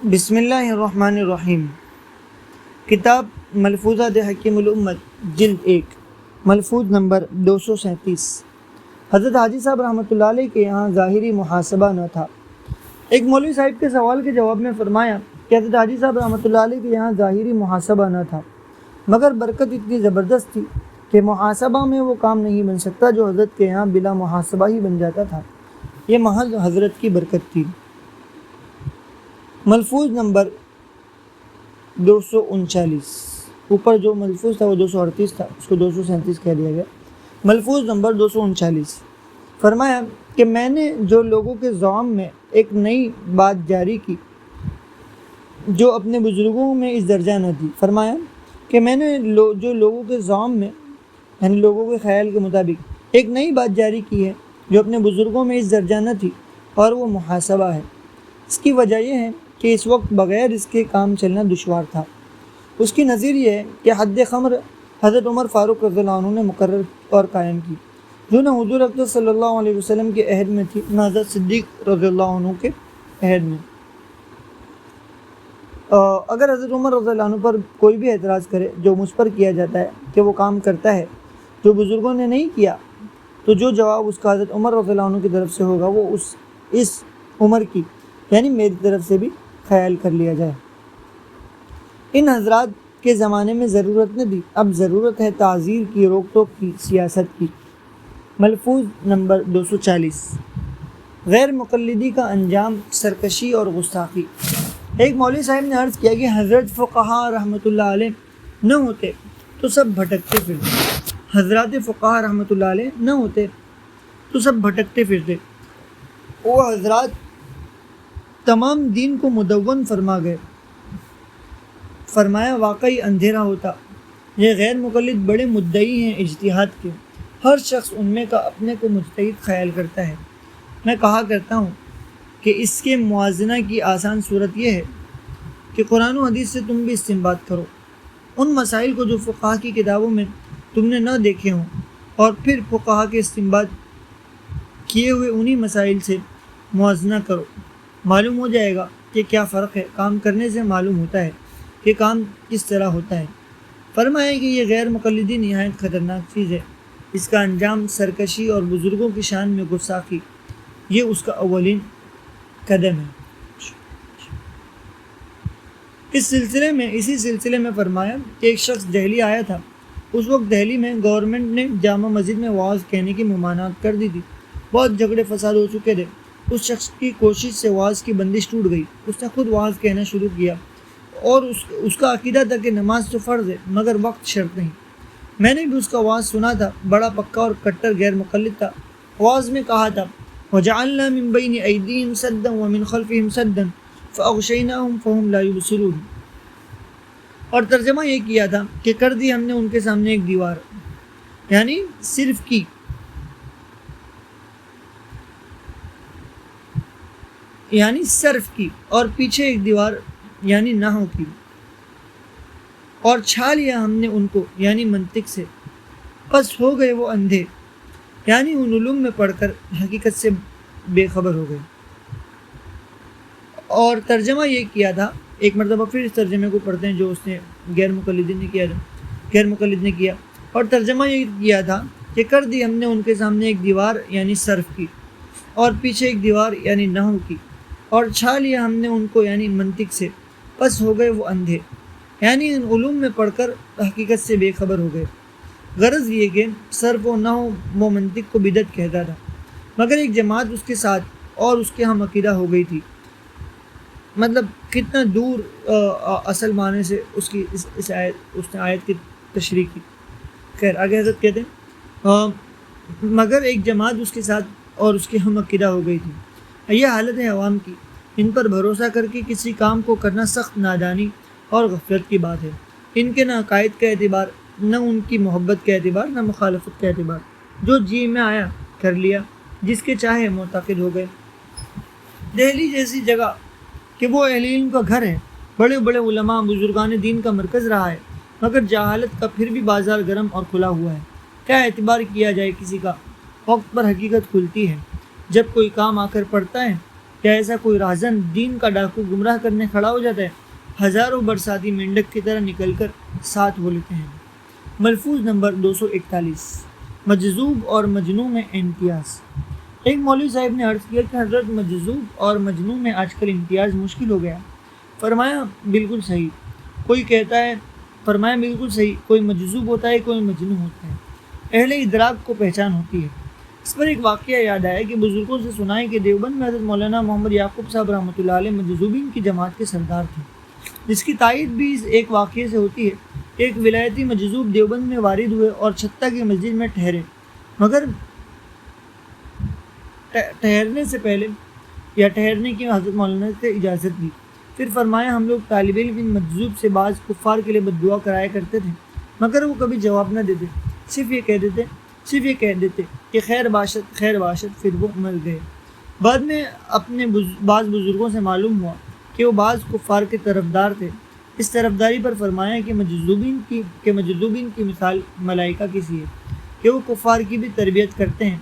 بسم اللہ الرحمن الرحیم۔ کتاب ملفوظات حکیم الامت جلد 1 ملفوظ نمبر 237۔ حضرت حاجی صاحب رحمۃ اللہ علیہ کے یہاں ظاہری محاسبہ نہ تھا۔ ایک مولوی صاحب کے سوال کے جواب میں فرمایا کہ حضرت حاجی صاحب رحمۃ اللہ علیہ کے یہاں ظاہری محاسبہ نہ تھا، مگر برکت اتنی زبردست تھی کہ محاسبہ میں وہ کام نہیں بن سکتا جو حضرت کے یہاں بلا محاسبہ ہی بن جاتا تھا۔ یہ محض حضرت کی برکت تھی۔ ملفوظ نمبر 239، اوپر جو ملفوظ تھا وہ 238 تھا، اس کو 237 کہہ دیا گیا۔ ملفوظ نمبر 239، فرمایا کہ میں نے جو لوگوں کے ذوام میں ایک نئی بات جاری کی جو اپنے بزرگوں میں اس درجہ نہ تھی۔ فرمایا کہ میں نے جو لوگوں کے ذوام میں یعنی لوگوں کے خیال کے مطابق ایک نئی بات جاری کی ہے جو اپنے بزرگوں میں اس درجہ نہ تھی، اور وہ محاسبہ ہے۔ اس کی وجہ یہ ہے کہ اس وقت بغیر اس کے کام چلنا دشوار تھا۔ اس کی نظیر یہ ہے کہ حد خمر حضرت عمر فاروق رضی اللہ عنہ نے مقرر اور قائم کی، جو نہ حضور اکرم صلی اللہ علیہ وسلم کے عہد میں تھی، نہ حضرت صدیق رضی اللہ عنہ کے عہد میں۔ اگر حضرت عمر رضی اللہ عنہ پر کوئی بھی اعتراض کرے جو مجھ پر کیا جاتا ہے کہ وہ کام کرتا ہے جو بزرگوں نے نہیں کیا، تو جو جواب اس کا حضرت عمر رضی اللہ عنہ کی طرف سے ہوگا وہ اس عمر کی یعنی میری طرف سے بھی خیال کر لیا جائے۔ ان حضرات کے زمانے میں ضرورت نہ تھی، اب ضرورت ہے تعزیر کی، روک ٹوک کی، سیاست کی۔ ملفوظ نمبر 240، غیر مقلدی کا انجام سرکشی اور گستاخی۔ ایک مولوی صاحب نے عرض کیا کہ حضرت فقہا رحمۃ اللہ علیہ نہ ہوتے تو سب بھٹکتے پھرتے۔ حضرات فقہا رحمۃ اللہ علیہ نہ ہوتے تو سب بھٹکتے پھرتے۔ وہ حضرات تمام دین کو مدون فرما گئے۔ فرمایا واقعی اندھیرا ہوتا۔ یہ غیر مقلد بڑے مدعی ہیں اجتہاد کے، ہر شخص ان میں کا اپنے کو مجتہد خیال کرتا ہے۔ میں کہا کرتا ہوں کہ اس کے موازنہ کی آسان صورت یہ ہے کہ قرآن و حدیث سے تم بھی استنباط کرو، ان مسائل کو جو فقہا کی کتابوں میں تم نے نہ دیکھے ہوں، اور پھر فقہا کے استنباط کیے ہوئے انہی مسائل سے موازنہ کرو، معلوم ہو جائے گا کہ کیا فرق ہے۔ کام کرنے سے معلوم ہوتا ہے کہ کام کس طرح ہوتا ہے۔ فرمایا کہ یہ غیر مقلدی نہایت خطرناک چیز ہے، اس کا انجام سرکشی اور بزرگوں کی شان میں گستاخی، یہ اس کا اولین قدم ہے۔ اسی سلسلے میں فرمایا کہ ایک شخص دہلی آیا تھا۔ اس وقت دہلی میں گورنمنٹ نے جامع مسجد میں واعظ کہنے کی ممانعت کر دی تھی، بہت جھگڑے فساد ہو چکے تھے۔ اس شخص کی کوشش سے واعظ کی بندش ٹوٹ گئی، اس نے خود واعظ کہنا شروع کیا، اور اس کا عقیدہ تھا کہ نماز تو فرض ہے مگر وقت شرط نہیں۔ میں نے بھی اس کا واعظ سنا تھا، بڑا پکا اور کٹر غیر مقلد تھا۔ واعظ میں کہا تھا وَجَعَلْنَا مِن بَيْنِ أَيْدِيهِمْ سَدًّا وَمِن خَلْفِهِمْ سَدًّا فَأَغْشَيْنَاهُمْ فَهُمْ لَا يُبْصِرُونَ، اور ترجمہ یہ کیا تھا کہ کر دی ہم نے ان کے سامنے ایک دیوار، یعنی صرف کی، یعنی صرف کی، اور پیچھے ایک دیوار یعنی نحو کی، اور چھا لیا ہم نے ان کو یعنی منطق سے، پس ہو گئے وہ اندھے، یعنی ان علوم میں پڑھ کر حقیقت سے بے خبر ہو گئے۔ اور ترجمہ یہ کیا تھا، ایک مرتبہ پھر اس ترجمے کو پڑھتے ہیں جو اس نے غیر مقلد نے کیا، اور ترجمہ یہ کیا تھا کہ کر دی ہم نے ان کے سامنے ایک دیوار یعنی صرف کی، اور پیچھے ایک دیوار یعنی نحو کی، اور چھا لیا ہم نے ان کو یعنی منطق سے، پس ہو گئے وہ اندھے، یعنی ان علوم میں پڑھ کر حقیقت سے بے خبر ہو گئے۔ غرض یہ کہ صرف و نحو و منطق کو بدعت کہتا تھا، مگر ایک جماعت اس کے ساتھ اور اس کے ہم عقیدہ ہو گئی تھی۔ مطلب کتنا دور اصل معنی سے اس نے آیت کی تشریح کی۔ خیر آگے حضرت کہتے ہیں مگر ایک جماعت اس کے ساتھ اور اس کے ہم عقیدہ ہو گئی تھی۔ یہ حالت ہے عوام کی، ان پر بھروسہ کر کے کسی کام کو کرنا سخت نادانی اور غفلت کی بات ہے۔ ان کے نہ عقائد کا اعتبار، نہ ان کی محبت کا اعتبار، نہ مخالفت کا اعتبار، جو جی میں آیا کر لیا، جس کے چاہے معتقد ہو گئے۔ دہلی جیسی جگہ کہ وہ اہل علم کا گھر ہے، بڑے بڑے علماء بزرگان دین کا مرکز رہا ہے، مگر جہالت کا پھر بھی بازار گرم اور کھلا ہوا ہے۔ کیا اعتبار کیا جائے کسی کا؟ وقت پر حقیقت کھلتی ہے، جب کوئی کام آ کر پڑتا ہے کیا ایسا کوئی راہزن دین کا ڈاکو گمراہ کرنے کھڑا ہو جاتا ہے؟ ہزاروں برساتی مینڈک کی طرح نکل کر ساتھ بولتے ہیں۔ ملفوظ نمبر 241، مجذوب اور مجنوں میں امتیاز۔ ایک مولوی صاحب نے عرض کیا کہ حضرت مجذوب اور مجنوں میں آج کل امتیاز مشکل ہو گیا۔ فرمایا بالکل صحیح۔ بالکل صحیح، کوئی مجذوب ہوتا ہے، کوئی مجنوں ہوتا ہے، اہل ادراک کو پہچان ہوتی ہے۔ اس پر ایک واقعہ یاد آیا کہ بزرگوں سے سنا ہے کہ دیوبند میں حضرت مولانا محمد یعقوب صاحب رحمۃ اللہ علیہ مجذوبین کی جماعت کے سردار تھے، جس کی تائید بھی اس ایک واقعے سے ہوتی ہے کہ ایک ولایتی مجذوب دیوبند میں وارد ہوئے اور چھتہ کی مسجد میں ٹھہرے، مگر ٹھہرنے کی حضرت مولانا سے اجازت دی۔ پھر فرمایا ہم لوگ طالب علم ان مجذوب سے بعض کفار کے لیے بددعا کرایا کرتے تھے، مگر وہ کبھی جواب نہ دیتے، صرف یہ کہہ دیتے کہ خیر باشد، پھر وہ مر گئے۔ بعد میں اپنے بعض بزرگوں سے معلوم ہوا کہ وہ بعض کفار کے طرفدار تھے۔ اس طرفداری پر فرمایا کہ مجذوبین کی مثال ملائکہ کی سی ہے کہ وہ کفار کی بھی تربیت کرتے ہیں،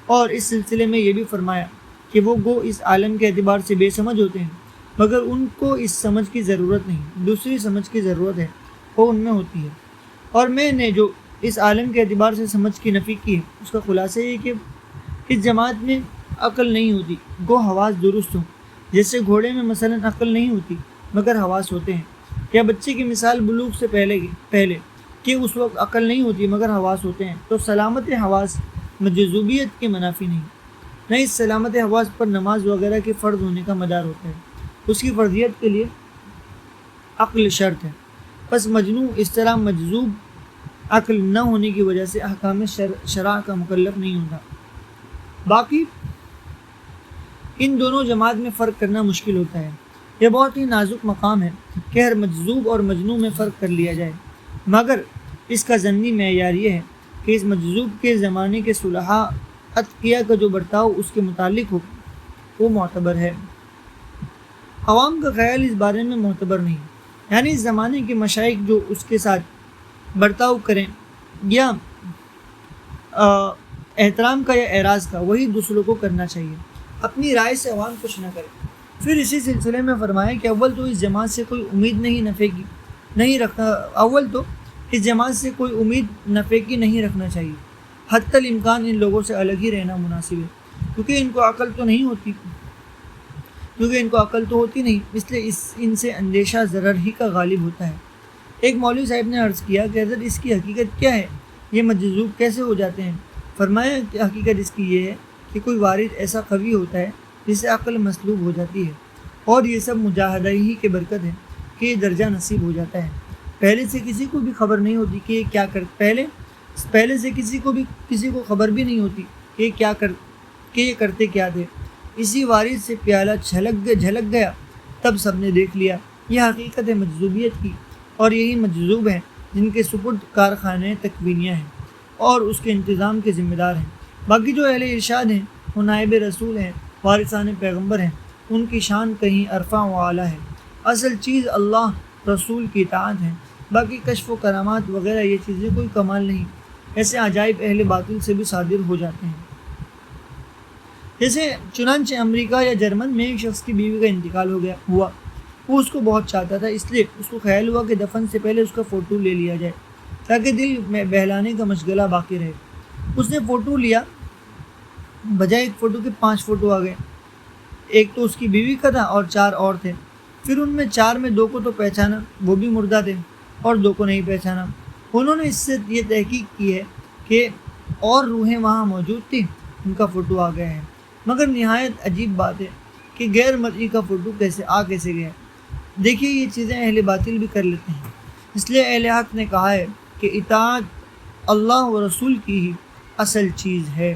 اور اس سلسلے میں یہ بھی فرمایا کہ وہ گو اس عالم کے اعتبار سے بے سمجھ ہوتے ہیں، مگر ان کو اس سمجھ کی ضرورت نہیں، دوسری سمجھ کی ضرورت ہے، وہ ان میں ہوتی ہے۔ اور میں نے جو اس عالم کے اعتبار سے سمجھ کی نفی کی ہے، اس کا خلاصہ یہ کہ اس جماعت میں عقل نہیں ہوتی، گو حواس درست ہوں۔ جیسے گھوڑے میں مثلا عقل نہیں ہوتی مگر حواس ہوتے ہیں، یا بچے کی مثال بلوغ سے پہلے کہ اس وقت عقل نہیں ہوتی مگر حواس ہوتے ہیں، تو سلامت حواس مجذوبیت کے منافی نہیں، نہ اس سلامت حواس پر نماز وغیرہ کے فرض ہونے کا مدار ہوتا ہے، اس کی فرضیت کے لیے عقل شرط ہے۔ پس مجنوں اس طرح مجذوب عقل نہ ہونے کی وجہ سے احکام شرع کا مکلف نہیں ہوتا۔ باقی ان دونوں جماعت میں فرق کرنا مشکل ہوتا ہے۔ یہ بہت ہی نازک مقام ہے کہ ہر مجذوب اور مجنوں میں فرق کر لیا جائے، مگر اس کا ضمنی معیار یہ ہے کہ اس مجذوب کے زمانے کے صلحاء اتقیاء کا جو برتاؤ اس کے متعلق ہو وہ معتبر ہے، عوام کا خیال اس بارے میں معتبر نہیں، یعنی اس زمانے کے مشائخ جو اس کے ساتھ برتاؤ کریں یا احترام کا یا اعراض کا، وہی دوسروں کو کرنا چاہیے، اپنی رائے سے عوام کچھ نہ کرے۔ پھر اسی سلسلے میں فرمایا کہ اول تو اس جماعت سے کوئی امید نہیں رکھنا چاہیے، حتی الامکان ان لوگوں سے الگ ہی رہنا مناسب ہے، کیونکہ ان کو عقل تو ہوتی نہیں، اس لیے ان سے اندیشہ ضرر ہی کا غالب ہوتا ہے۔ ایک مولوی صاحب نے عرض کیا کہ حضرت اس کی حقیقت کیا ہے، یہ مجذوب کیسے ہو جاتے ہیں؟ فرمایا کہ حقیقت اس کی یہ ہے کہ کوئی وارث ایسا قوی ہوتا ہے جس سے عقل مسلوب ہو جاتی ہے، اور یہ سب مجاہدہ ہی کی برکت ہے کہ یہ درجہ نصیب ہو جاتا ہے۔ پہلے سے کسی کو بھی خبر نہیں ہوتی کہ کسی کو خبر بھی نہیں ہوتی کہ یہ کرتے کیا تھے، اسی وارث سے پیالہ جھلک گیا، تب سب نے دیکھ لیا۔ یہ حقیقت ہے مجذوبیت کی، اور یہی مجذوب ہیں جن کے سپرد کارخانے تکوینیہ ہیں اور اس کے انتظام کے ذمہ دار ہیں۔ باقی جو اہل ارشاد ہیں، وہ نائب رسول ہیں، وارثان پیغمبر ہیں، ان کی شان کہیں ارفع و اعلیٰ ہے۔ اصل چیز اللہ رسول کی اطاعت ہے، باقی کشف و کرامات وغیرہ یہ چیزیں کوئی کمال نہیں، ایسے عجائب اہل باطل سے بھی صادر ہو جاتے ہیں۔ جیسے چنانچہ امریکہ یا جرمن میں ایک شخص کی بیوی کا انتقال ہوا، وہ اس کو بہت چاہتا تھا، اس لیے اس کو خیال ہوا کہ دفن سے پہلے اس کا فوٹو لے لیا جائے تاکہ دل میں بہلانے کا مشغلہ باقی رہے۔ اس نے فوٹو لیا، بجائے ایک فوٹو کے 5 فوٹو آ گئے، ایک تو اس کی بیوی کا تھا اور 4 اور تھے۔ پھر ان میں 4 میں 2 کو تو پہچانا، وہ بھی مردہ تھے، اور 2 کو نہیں پہچانا۔ انہوں نے اس سے یہ تحقیق کی ہے کہ اور روحیں وہاں موجود تھیں، ان کا فوٹو آ گیا ہے، مگر نہایت عجیب بات ہے کہ غیر مرئی کا فوٹو کیسے گیا۔ دیکھیے یہ چیزیں اہل باطل بھی کر لیتے ہیں، اس لیے اہل حق نے کہا ہے کہ اطاعت اللہ و رسول کی ہی اصل چیز ہے۔